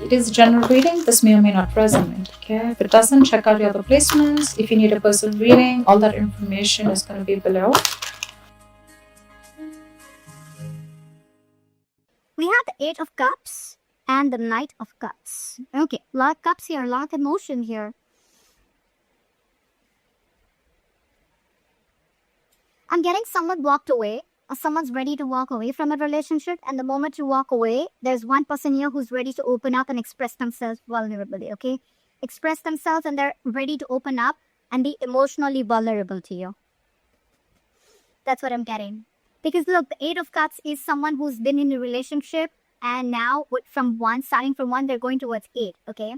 It is a general reading. This may or may not resonate. Okay. If it doesn't, check out your other placements. If you need a personal reading, all that information is going to be below. We have the Eight of Cups and the Knight of Cups. Okay, a lot of cups here, a lot of emotion here. I'm getting someone walked away, or someone's ready to walk away from a relationship, and the moment you walk away, there's one person here who's ready to open up and express themselves vulnerably, okay? Express themselves and they're ready to open up and be emotionally vulnerable to you. That's what I'm getting. Because look, the Eight of Cups is someone who's been in a relationship and now starting from one, they're going towards eight, okay?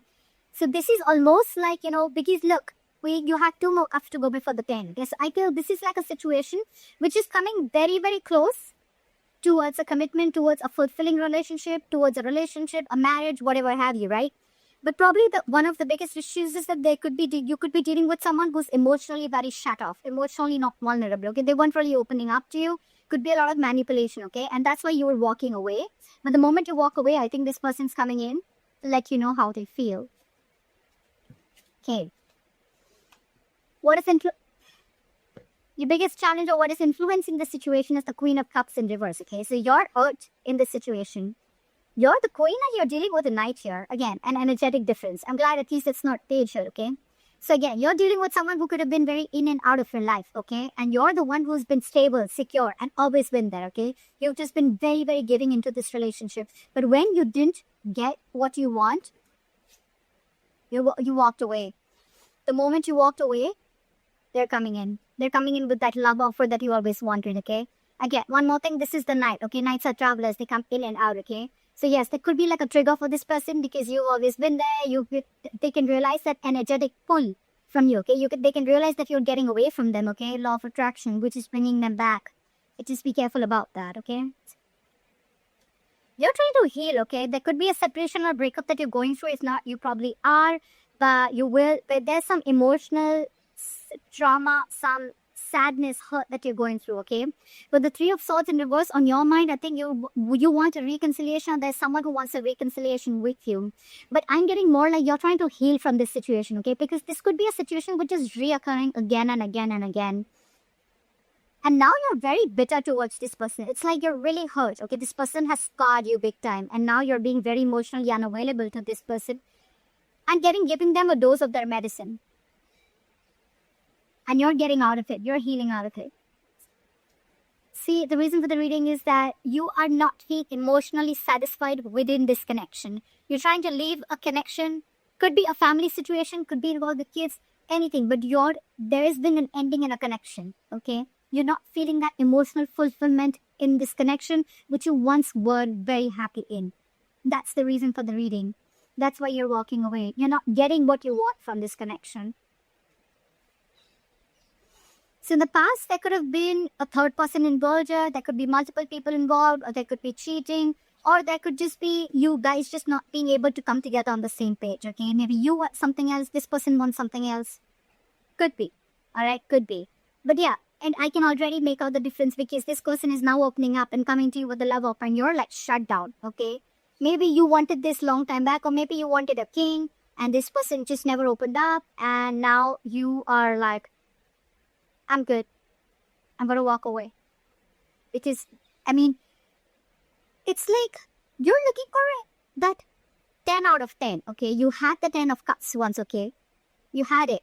So this is almost like, because look, you have two more cups to go before the 10. Okay, so I feel this is like a situation which is coming very, very close towards a commitment, towards a fulfilling relationship, towards a relationship, a marriage, whatever have you, right? But probably one of the biggest issues is that you could be dealing with someone who's emotionally very shut off, emotionally not vulnerable, okay? They weren't really opening up to you. Could be a lot of manipulation, okay? And that's why you were walking away. But the moment you walk away, I think this person's coming in to let you know how they feel. Okay. Your biggest challenge or what is influencing the situation is the Queen of Cups in reverse, okay? So you're hurt in this situation. You're the queen and you're dealing with a knight here. Again, an energetic difference. I'm glad at least it's not page here, okay? So again, you're dealing with someone who could have been very in and out of your life, okay? And you're the one who's been stable, secure, and always been there, okay? You've just been very, very giving into this relationship. But when you didn't get what you want, you walked away. The moment you walked away, they're coming in. They're coming in with that love offer that you always wanted, okay? Again, one more thing, this is the Knight, okay? Knights are travelers. They come in and out, okay? So yes, there could be like a trigger for this person because you've always been there. They can realize that energetic pull from you, okay? They can realize that you're getting away from them, okay? Law of attraction, which is bringing them back. Just be careful about that, okay? You're trying to heal, okay? There could be a separation or breakup that you're going through. If not, you probably are, but you will. But there's some emotional trauma, some sadness, hurt that you're going through, okay? But the Three of Swords in reverse on your mind, I think you want a reconciliation. There's someone who wants a reconciliation with you. But I'm getting more like you're trying to heal from this situation, okay? Because this could be a situation which is reoccurring again and again and again. And now you're very bitter towards this person. It's like you're really hurt, okay? This person has scarred you big time. And now you're being very emotionally unavailable to this person. And giving them a dose of their medicine. And you're getting out of it. You're healing out of it. See, the reason for the reading is that you are not being emotionally satisfied within this connection. You're trying to leave a connection. Could be a family situation. Could be involved with kids. Anything. But there has been an ending in a connection. Okay? You're not feeling that emotional fulfillment in this connection, which you once were very happy in. That's the reason for the reading. That's why you're walking away. You're not getting what you want from this connection. So in the past, there could have been a third person involved here. There could be multiple people involved, or there could be cheating, or there could just be you guys just not being able to come together on the same page, okay? Maybe you want something else, this person wants something else. Could be, all right? Could be. But yeah, and I can already make out the difference because this person is now opening up and coming to you with the love offer and you're like shut down, okay? Maybe you wanted this long time back, or maybe you wanted a king and this person just never opened up and now you are like, I'm good. I'm going to walk away. Because, it's like you're looking for that 10 out of 10, okay? You had the 10 of cups once, okay? You had it.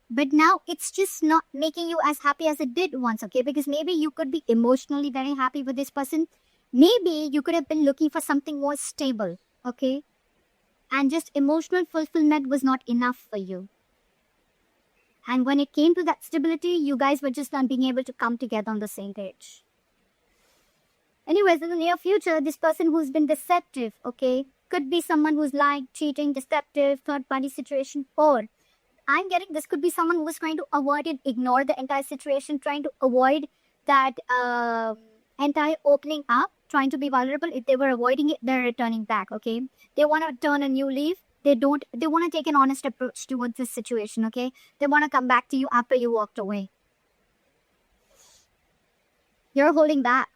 But now it's just not making you as happy as it did once, okay? Because maybe you could be emotionally very happy with this person. Maybe you could have been looking for something more stable, okay? And just emotional fulfillment was not enough for you. And when it came to that stability, you guys were just not being able to come together on the same page. Anyways, in the near future, this person who's been deceptive, okay, could be someone who's lying, cheating, deceptive, third-party situation, or I'm getting this could be someone who was trying to avoid and ignore the entire situation, trying to avoid that entire opening up, trying to be vulnerable. If they were avoiding it, they're returning back, okay? They want to turn a new leaf. They want to take an honest approach towards this situation, okay? They want to come back to you after you walked away. You're holding back.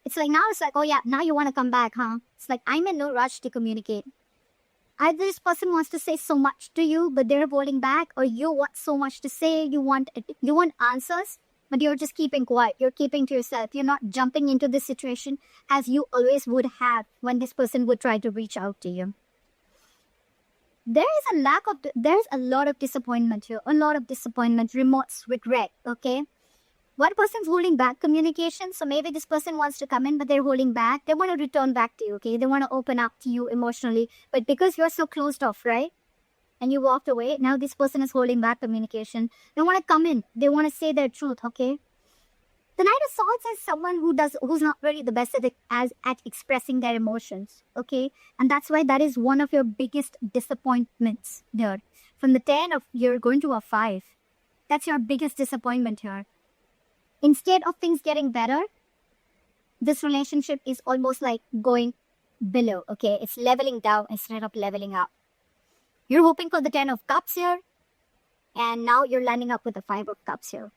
It's like, oh yeah, now you want to come back, huh? It's like, I'm in no rush to communicate. Either this person wants to say so much to you, but they're holding back, or you want so much to say, you want answers, but you're just keeping quiet. You're keeping to yourself. You're not jumping into this situation as you always would have when this person would try to reach out to you. There's a lot of disappointment here. A lot of disappointment, remorse, regret, okay? One person's holding back communication. So maybe this person wants to come in, but they're holding back. They want to return back to you, okay? They want to open up to you emotionally. But because you're so closed off, right? And you walked away, now this person is holding back communication. They want to come in. They want to say their truth, okay? The Knight of Swords is someone who's not really the best at expressing their emotions, okay? And that's why that is one of your biggest disappointments there. From the 10 of you're going to a 5. That's your biggest disappointment here. Instead of things getting better, this relationship is almost like going below, okay? It's leveling down instead of leveling up. You're hoping for the 10 of Cups here, and now you're landing up with the 5 of Cups here.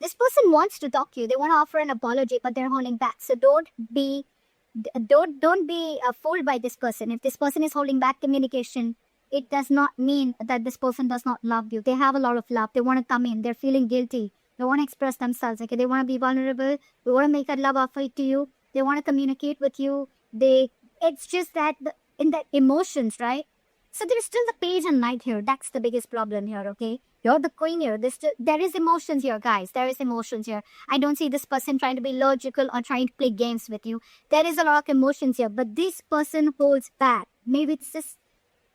This person wants to talk to you. They want to offer an apology, but they're holding back. So don't be fooled by this person. If this person is holding back communication, it does not mean that this person does not love you. They have a lot of love. They want to come in. They're feeling guilty. They want to express themselves. Okay, they want to be vulnerable. They want to make a love offer to you. They want to communicate with you. It's just that in the emotions, right? So there's still the Page and Knight here. That's the biggest problem here, okay? You're the Queen here. There is emotions here, guys. There is emotions here. I don't see this person trying to be logical or trying to play games with you. There is a lot of emotions here, but this person holds back. Maybe it's just,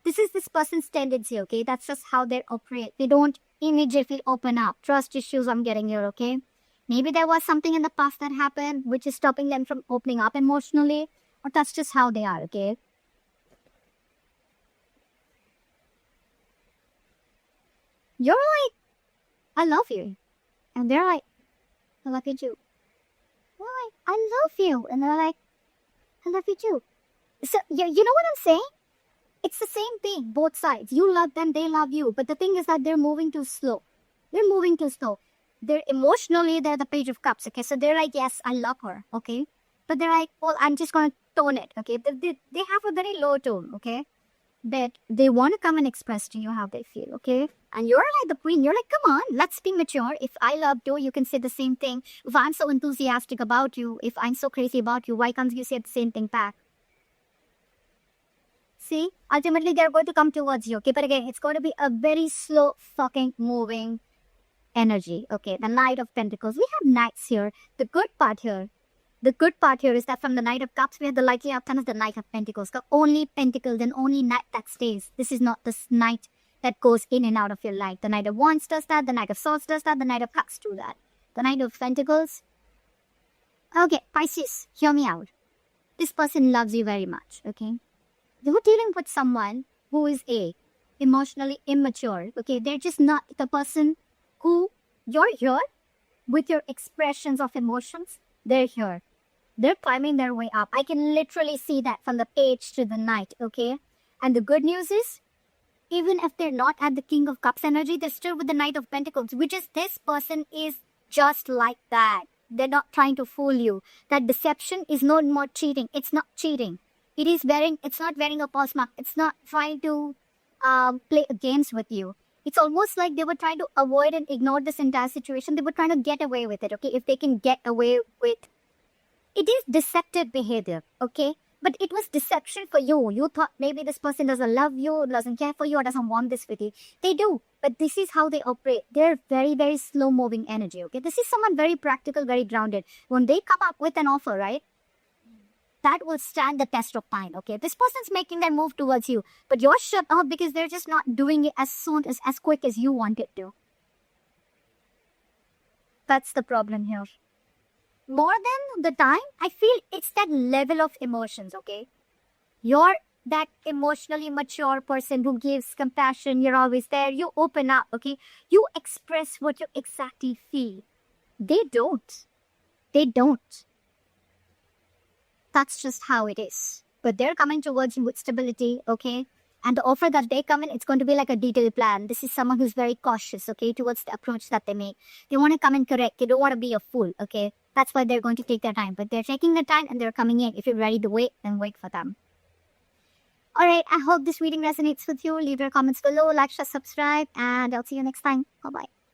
this is this person's tendency, okay? That's just how they operate. They don't immediately open up. Trust issues I'm getting here, okay? Maybe there was something in the past that happened which is stopping them from opening up emotionally, or that's just how they are, okay? You're like, I love you. And they're like, I love you too. You're like, I love you. And they're like, I love you too. So, you know what I'm saying? It's the same thing, both sides. You love them, they love you. But the thing is that they're moving too slow. They're moving too slow. They're emotionally, they're the Page of Cups, okay? So they're like, yes, I love her, okay? But they're like, well, I'm just going to tone it, okay? They have a very low tone, okay? But they want to come and express to you how they feel, okay? And you're like the Queen. You're like, come on, let's be mature. If I love you, you can say the same thing. If I'm so enthusiastic about you, if I'm so crazy about you, why can't you say the same thing back? See? Ultimately, they're going to come towards you, okay? But again, it's going to be a very slow fucking moving energy, okay? The Knight of Pentacles. We have Knights here. The good part here is that from the Knight of Cups, we have the likely outcome of the Knight of Pentacles. The only Pentacle, then only Knight that stays. This is not this Knight that goes in and out of your life. The Knight of Wands does that. The Knight of Swords does that. The Knight of Cups do that. The Knight of Pentacles. Okay, Pisces, hear me out. This person loves you very much, okay? You're dealing with someone who is emotionally immature, okay? They're just not the person who you're here with your expressions of emotions. They're here. They're climbing their way up. I can literally see that from the Page to the Knight, okay? And the good news is, even if they're not at the King of Cups energy, they're still with the Knight of Pentacles, which is this person is just like that. They're not trying to fool you. That deception is no more cheating. It's not cheating. It's not wearing a false mask. It's not trying to play games with you. It's almost like they were trying to avoid and ignore this entire situation. They were trying to get away with it, okay? If they can get away with... It is deceptive behavior, okay? But it was deception for you. You thought maybe this person doesn't love you, doesn't care for you, or doesn't want this with you. They do. But this is how they operate. They're very, very slow-moving energy, okay? This is someone very practical, very grounded. When they come up with an offer, right? That will stand the test of time, okay? This person's making their move towards you, but you're shut up because they're just not doing it as quick as you want it to. That's the problem here. More than the time, I feel it's that level of emotions, okay? You're that emotionally mature person who gives compassion. You're always there. You open up, okay? You express what you exactly feel. They don't. They don't. That's just how it is. But they're coming towards you with stability, okay? And the offer that they come in, it's going to be like a detailed plan. This is someone who's very cautious, okay, towards the approach that they make. They want to come in correct. They don't want to be a fool, okay? That's why they're going to take their time. But they're taking their time and they're coming in. If you're ready to wait, then wait for them. Alright, I hope this reading resonates with you. Leave your comments below, like, share, subscribe, and I'll see you next time. Bye-bye.